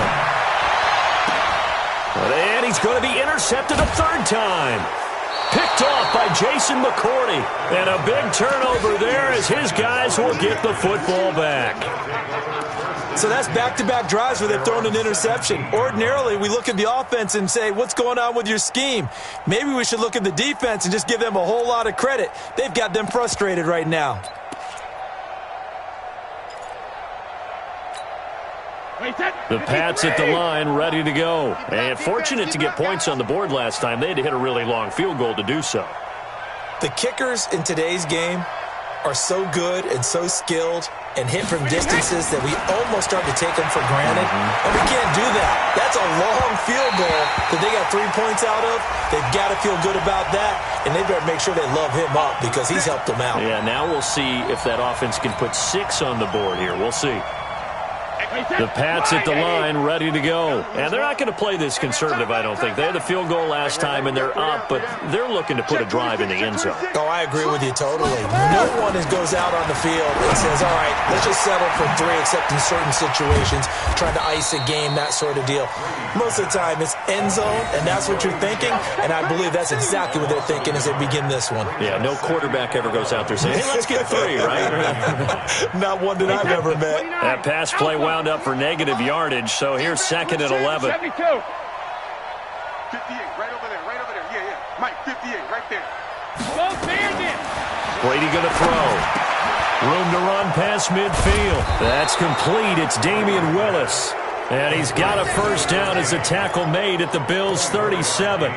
And he's going to be intercepted a 3rd time. Picked off by Jason McCourty. And a big turnover there as his guys will get the football back. So that's back-to-back drives where they've thrown an interception. Ordinarily, we look at the offense and say, what's going on with your scheme? Maybe we should look at the defense and just give them a whole lot of credit. They've got them frustrated right now. The Pats at the line, ready to go. And fortunate to get points on the board last time. They had to hit a really long field goal to do so. The kickers in today's game are so good and so skilled and hit from distances that we almost start to take them for granted. And we can't do that. That's a long field goal that they got 3 points out of. They've got to feel good about that, and they better make sure they love him up because he's helped them out. Yeah, now we'll see if that offense can put 6 on the board here. We'll see. The Pats at the line, ready to go. And they're not going to play this conservative, I don't think. They had the field goal last time, and they're up, but they're looking to put a drive in the end zone. Oh, I agree with you totally. No one goes out on the field and says, all right, let's just settle for 3, except in certain situations, trying to ice a game, that sort of deal. Most of the time, it's end zone, and that's what you're thinking, and I believe that's exactly what they're thinking as they begin this one. Yeah, no quarterback ever goes out there saying, hey, let's get 3, right? Not one that I've ever met. That pass play wound up for negative yardage, so here's 2nd and 11. 58, right over there, yeah. Mike, 58, right there. Brady going to throw. Room to run past midfield. That's complete. It's Damian Willis. And he's got a first down as a tackle made at the Bills' 37.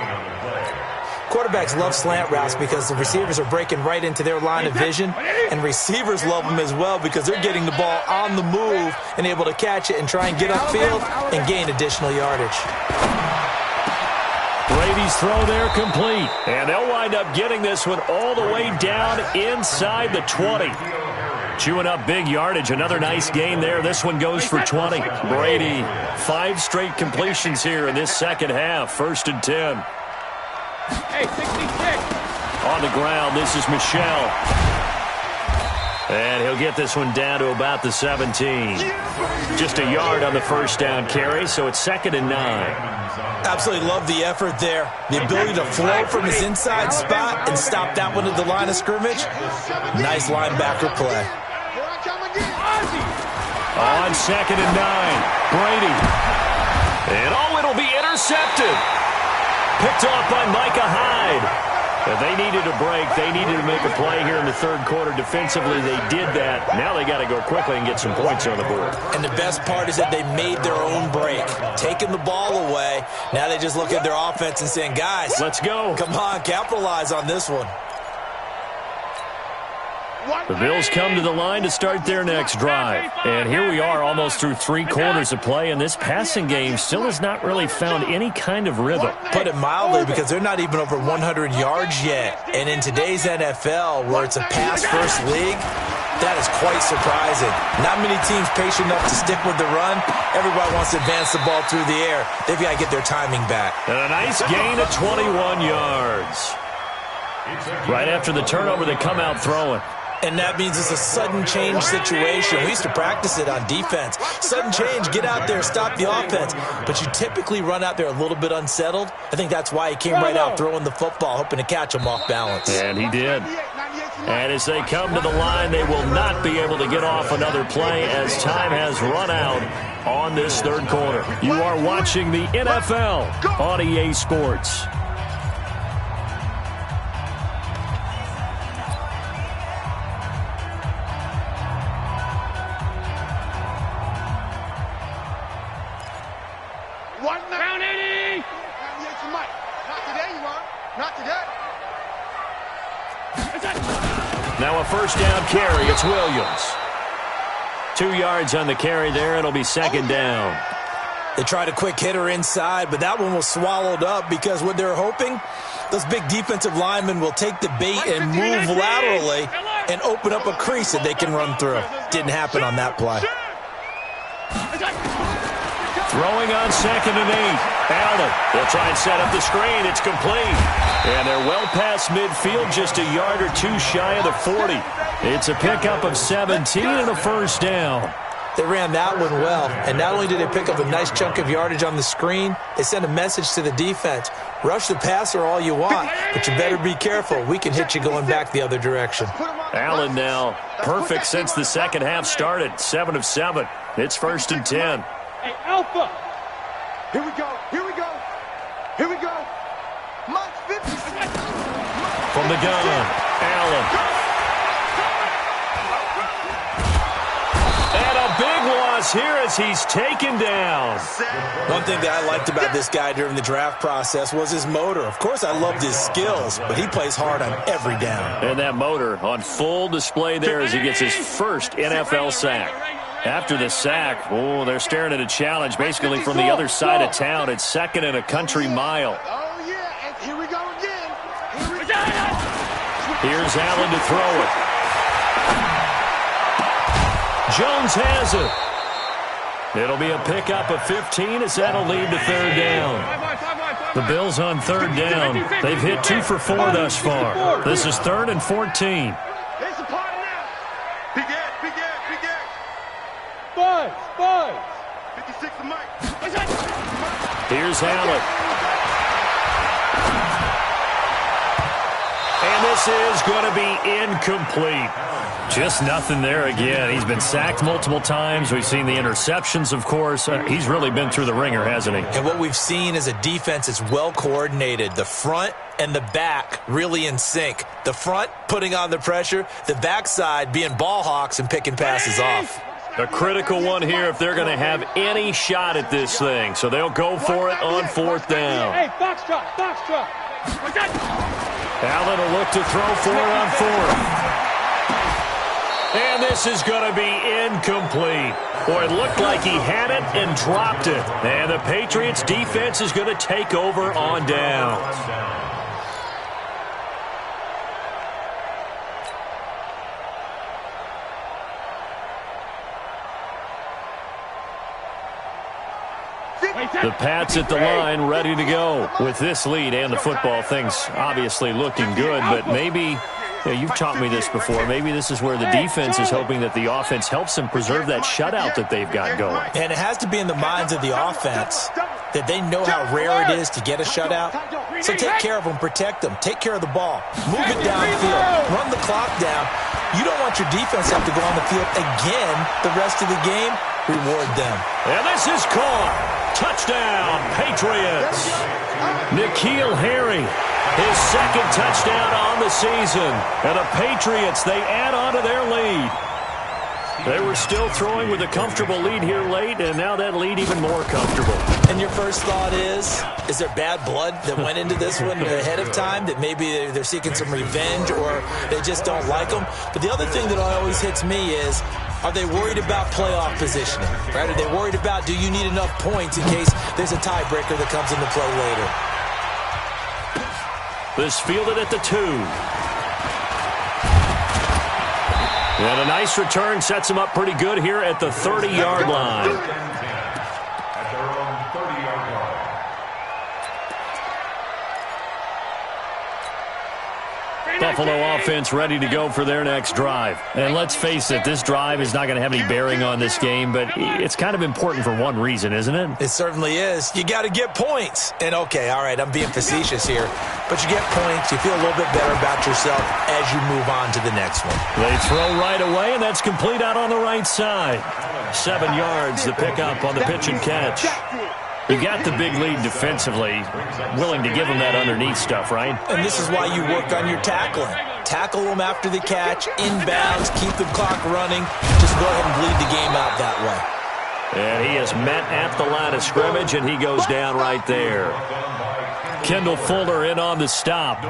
Quarterbacks love slant routes because the receivers are breaking right into their line of vision, and receivers love them as well because they're getting the ball on the move and able to catch it and try and get upfield and gain additional yardage. Brady's throw there complete, and they'll wind up getting this one all the way down inside the 20. Chewing up big yardage. Another nice gain there. This one goes for 20. Brady, 5 straight completions here in this second half. 1st and 10. Hey, 66. On the ground, this is Michelle. And he'll get this one down to about the 17. Just a yard on the first down carry, so it's 2nd and 9. Absolutely love the effort there. The ability to flow from his inside spot and stop that one at the line of scrimmage. Nice linebacker play. On 2nd and 9, Brady. And it'll be intercepted. Picked off by Micah Hyde. And they needed a break. They needed to make a play here in the 3rd quarter. Defensively, they did that. Now they got to go quickly and get some points on the board. And the best part is that they made their own break. Taking the ball away. Now they just look at their offense and saying, guys, let's go. Come on, capitalize on this one. The Bills come to the line to start their next drive. And here we are almost through 3 quarters of play, and this passing game still has not really found any kind of rhythm. Put it mildly, because they're not even over 100 yards yet. And in today's NFL, where it's a pass-first league, that is quite surprising. Not many teams patient enough to stick with the run. Everybody wants to advance the ball through the air. They've got to get their timing back. And a nice gain of 21 yards. Right after the turnover, they come out throwing. And that means it's a sudden change situation. We used to practice it on defense. Sudden change, get out there, stop the offense. But you typically run out there a little bit unsettled. I think that's why he came right out throwing the football, hoping to catch him off balance. And he did. And as they come to the line, they will not be able to get off another play as time has run out on this 3rd quarter. You are watching the NFL on EA Sports. Now a first down carry. It's Williams. 2 yards on the carry there. It'll be 2nd down. They tried a quick hitter inside, but that one was swallowed up because what they're hoping, those big defensive linemen will take the bait and move laterally and open up a crease that they can run through. Didn't happen on that play. Throwing on 2nd and 8. Allen, they'll try and set up the screen. It's complete. And they're well past midfield, just a yard or 2 shy of the 40. It's a pickup of 17 and a first down. They ran that one well, and not only did they pick up a nice chunk of yardage on the screen, they sent a message to the defense. Rush the passer all you want, but you better be careful. We can hit you going back the other direction. Allen now perfect since the second half started. 7 of 7. It's 1st and 10. Hey, Alpha. Here we go. Here we go. Here we go. Mike 50. From the gun, Allen. And a big loss here as he's taken down. One thing that I liked about this guy during the draft process was his motor. Of course, I loved his skills, but he plays hard on every down. And that motor on full display there as he gets his first NFL sack. After the sack, they're staring at a challenge basically from the other side of town. It's 2nd and a country mile. Oh, yeah, and here we go again. Here's Allen to throw it. Jones has it. It'll be a pickup of 15 as that'll lead to 3rd down. The Bills on 3rd down. They've hit 2 for 4 thus far. This is 3rd and 14. It's a party now. Big Ed, Big Ed, Big Ed. Buzz. 56 to Mike. Here's Allen. And this is going to be incomplete. Just nothing there again. He's been sacked multiple times. We've seen the interceptions, of course. He's really been through the ringer, hasn't he? And what we've seen is a defense that's well coordinated. The front and the back really in sync. The front putting on the pressure, the backside being ball hawks and picking passes off. A critical one here if they're going to have any shot at this thing. So they'll go for it on 4th down. Hey, box drop. Allen will look to throw for it on 4th. And this is going to be incomplete. Boy, it looked like he had it and dropped it. And the Patriots defense is going to take over on downs. The Pats at the line ready to go. With this lead and the football, things obviously looking good, but maybe, you've taught me this before, maybe this is where the defense is hoping that the offense helps them preserve that shutout that they've got going. And it has to be in the minds of the offense that they know how rare it is to get a shutout. So take care of them, protect them, take care of the ball, move it downfield, run the clock down. You don't want your defense to have to go on the field again the rest of the game. Reward them. And this is caught. Touchdown, Patriots. N'Keal Harry, his 2nd touchdown on the season. And the Patriots, they add on to their lead. They were still throwing with a comfortable lead here late, and now that lead even more comfortable. And your first thought is there bad blood that went into this one ahead of time, that maybe they're seeking some revenge or they just don't like them? But the other thing that always hits me is, are they worried about playoff positioning? Right? Are they worried about, do you need enough points in case there's a tiebreaker that comes into play later? This fielded at the 2. And a nice return sets him up pretty good here at the 30-yard line. At their own 30-yard line. Buffalo offense ready to go for their next drive. And let's face it, this drive is not going to have any bearing on this game, but it's kind of important for one reason, isn't it? It certainly is. You got to get points. And okay, all right, I'm being facetious here, but you get points, you feel a little bit better about yourself as you move on to the next one. They throw right away, and that's complete out on the right side. 7 yards, the pickup on the pitch and catch. You got the big lead defensively, willing to give them that underneath stuff, right? And this is why you work on your tackling. Tackle them after the catch, inbounds, keep the clock running. Just go ahead and bleed the game out that way. And he is met at the line of scrimmage, and he goes down right there. Kendall Fuller in on the stop.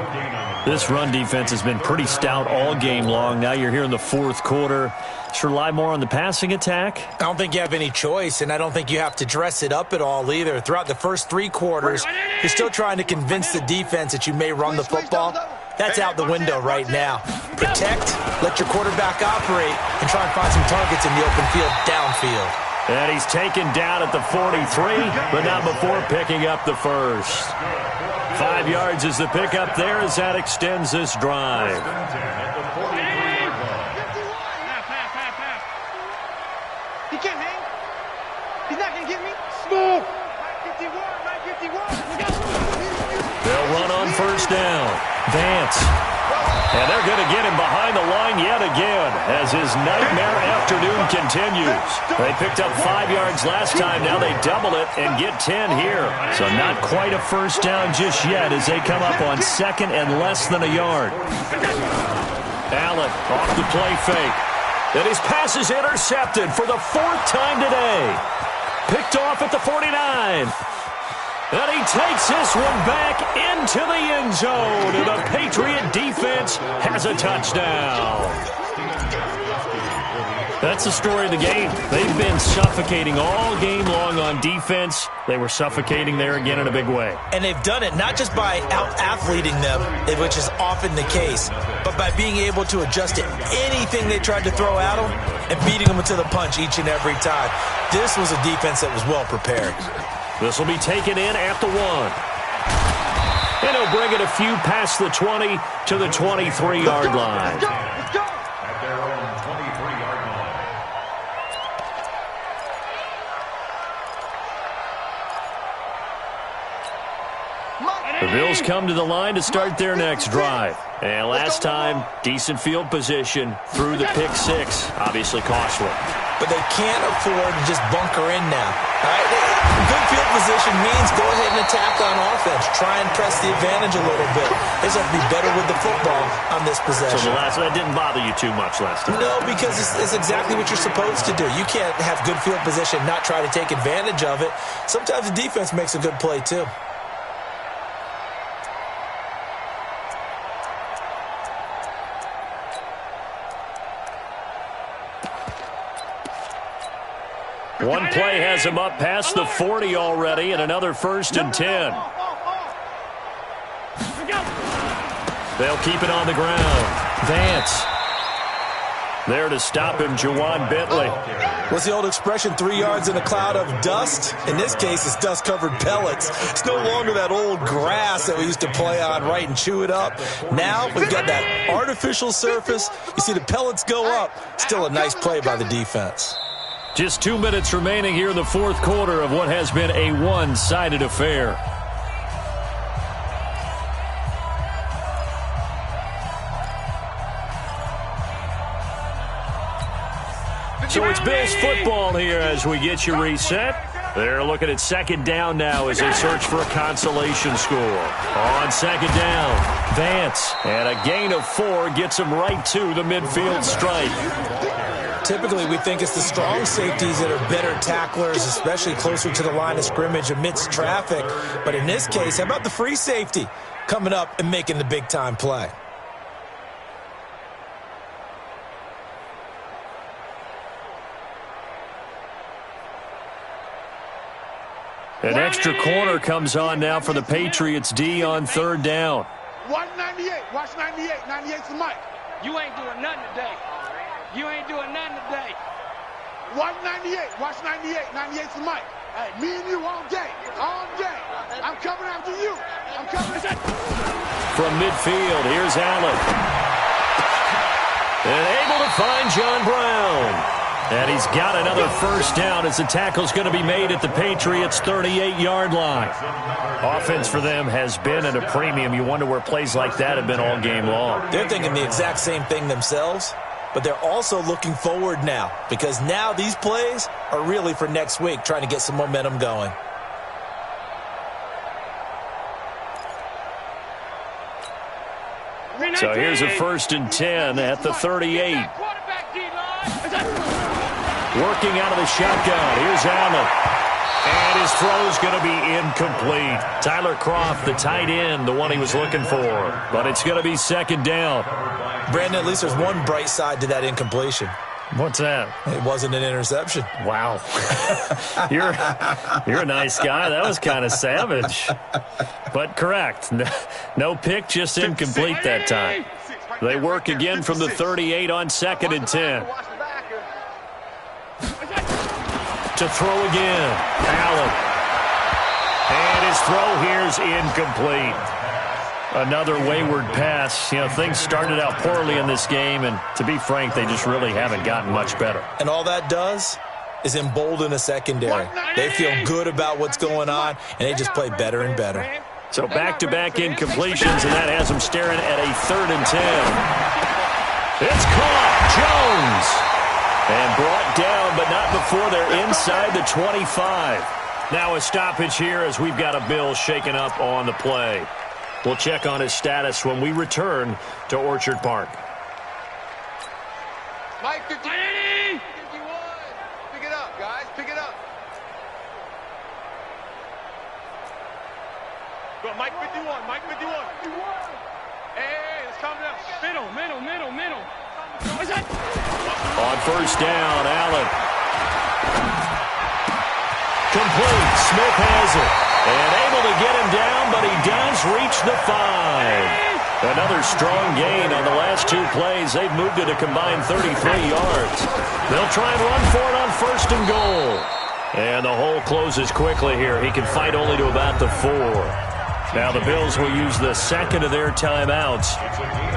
This run defense has been pretty stout all game long. Now you're here in the 4th quarter. Should rely more on the passing attack? I don't think you have any choice, and I don't think you have to dress it up at all either. Throughout the first 3 quarters, you're still trying to convince the defense that you may run the football. That's out the window right now. Protect, let your quarterback operate, and try and find some targets in the open field downfield. And he's taken down at the 43, but not before picking up the first. 5 yards is the pickup there as that extends this drive. He can't hang. He's not going to get me. Smooth. They'll run on first down. Vance. And they're going to get him behind the line yet again as his nightmare afternoon continues. They picked up 5 yards last time. Now they double it and get 10 here. So not quite a first down just yet as they come up on second and less than a yard. Allen off the play fake. And his pass is intercepted for the 4th time today. Picked off at the 49. And he takes this one back into the end zone. And the Patriot defense has a touchdown. That's the story of the game. They've been suffocating all game long on defense. They were suffocating there again in a big way. And they've done it not just by out-athleting them, which is often the case, but by being able to adjust to anything they tried to throw at them and beating them to the punch each and every time. This was a defense that was well prepared. This will be taken in at the 1. And he'll bring it a few past the 20 to the 23-yard line. At their own 23-yard line. The Bills come to the line to start their next drive. And last time, decent field position through the pick 6. Obviously costly. But they can't afford to just bunker in now. All right? Good field position means go ahead and attack on offense. Try and press the advantage a little bit. They just have to be better with the football on this possession. So that didn't bother you too much last time? No, because it's exactly what you're supposed to do. You can't have good field position, not try to take advantage of it. Sometimes the defense makes a good play too. One play has him up past the 40 already, and another 1st and 10. They'll keep it on the ground. Vance. There to stop him, Juwan Bentley. What's the old expression, 3 yards in a cloud of dust? In this case, it's dust-covered pellets. It's no longer that old grass that we used to play on, right, and chew it up. Now we've got that artificial surface. You see the pellets go up. Still a nice play by the defense. Just 2 minutes remaining here in the 4th quarter of what has been a one-sided affair. So it's Bills football here as we get you reset. They're looking at 2nd down now as they search for a consolation score. On 2nd down, Vance. And a gain of 4 gets him right to the midfield stripe. Typically, we think it's the strong safeties that are better tacklers, especially closer to the line of scrimmage amidst traffic. But in this case, how about the free safety coming up and making the big-time play? An extra corner comes on now for the Patriots D on 3rd down. Watch 98. Watch 98. 98's the mic. You ain't doing nothing today. You ain't doing nothing today. Watch 98. Watch 98. 98's the mic. Hey, me and you all day. All day. I'm coming after you. I'm coming after you. From midfield, here's Allen. And able to find John Brown. And he's got another 1st down as the tackle's going to be made at the Patriots' 38-yard line. Offense for them has been at a premium. You wonder where plays like that have been all game long. They're thinking the exact same thing themselves, but they're also looking forward now because now these plays are really for next week, trying to get some momentum going. So here's a 1st and 10 at the 38. Working out of the shotgun. Here's Allen. And his throw's going to be incomplete. Tyler Kroft, the tight end, the one he was looking for. But it's going to be 2nd down. Brandon, at least there's one bright side to that incompletion. What's that? It wasn't an interception. Wow. You're a nice guy. That was kind of savage. But correct. No pick, just incomplete that time. They work again from the 38 on 2nd and 10. To throw again. Allen. And his throw here's incomplete. Another wayward pass. You know, things started out poorly in this game, and to be frank, they just really haven't gotten much better. And all that does, is embolden a secondary. They feel good about what's going on, and they just play better and better. So back-to-back incompletions, and that has them staring at a 3rd and 10. It's caught. Jones. And brought down, but not before they're inside the 25. Now a stoppage here as we've got a Bill shaken up on the play. We'll check on his status when we return to Orchard Park. Mike 51. Pick it up, guys. Pick it up. Go, Mike 51. Mike 51. Hey, let's calm down. Middle. What's that? On 1st down, Allen. Complete. Smith has it. And able to get him down, but he does reach the 5. Another strong gain on the last 2 plays. They've moved it a combined 33 yards. They'll try and run for it on 1st and goal. And the hole closes quickly here. He can fight only to about the 4. Now the Bills will use the 2nd of their timeouts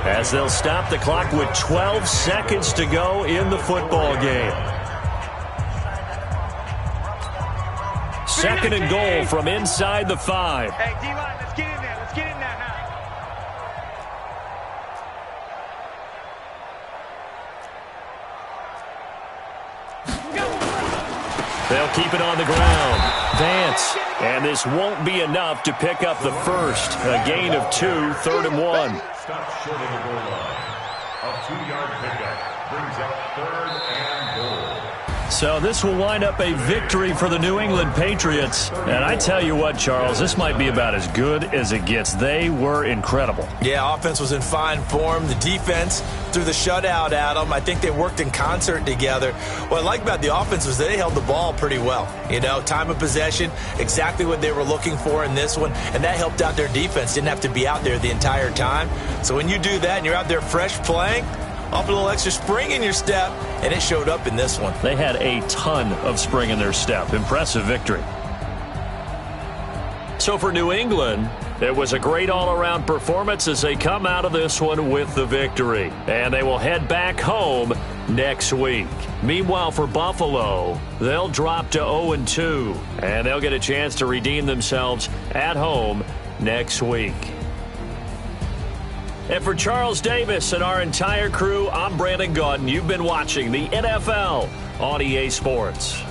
as they'll stop the clock with 12 seconds to go in the football game. 2nd and goal from inside the 5. Hey, D-line, let's get in there. Let's get in there now. They'll keep it on the ground. Vance. And this won't be enough to pick up the 1st. A gain of 2, 3rd and 1. Stop short of the goal line. A 2-yard pickup brings up 3rd and goal. So this will wind up a victory for the New England Patriots. And I tell you what, Charles, this might be about as good as it gets. They were incredible. Yeah, offense was in fine form. The defense threw the shutout at them. I think they worked in concert together. What I like about the offense was they held the ball pretty well. You know, time of possession, exactly what they were looking for in this one. And that helped out their defense. Didn't have to be out there the entire time. So when you do that and you're out there fresh playing, off a little extra spring in your step, and it showed up in this one. They had a ton of spring in their step. Impressive victory. So for New England, it was a great all-around performance as they come out of this one with the victory. And they will head back home next week. Meanwhile, for Buffalo, they'll drop to 0-2, and they'll get a chance to redeem themselves at home next week. And for Charles Davis and our entire crew, I'm Brandon Gaudin. You've been watching the NFL on EA Sports.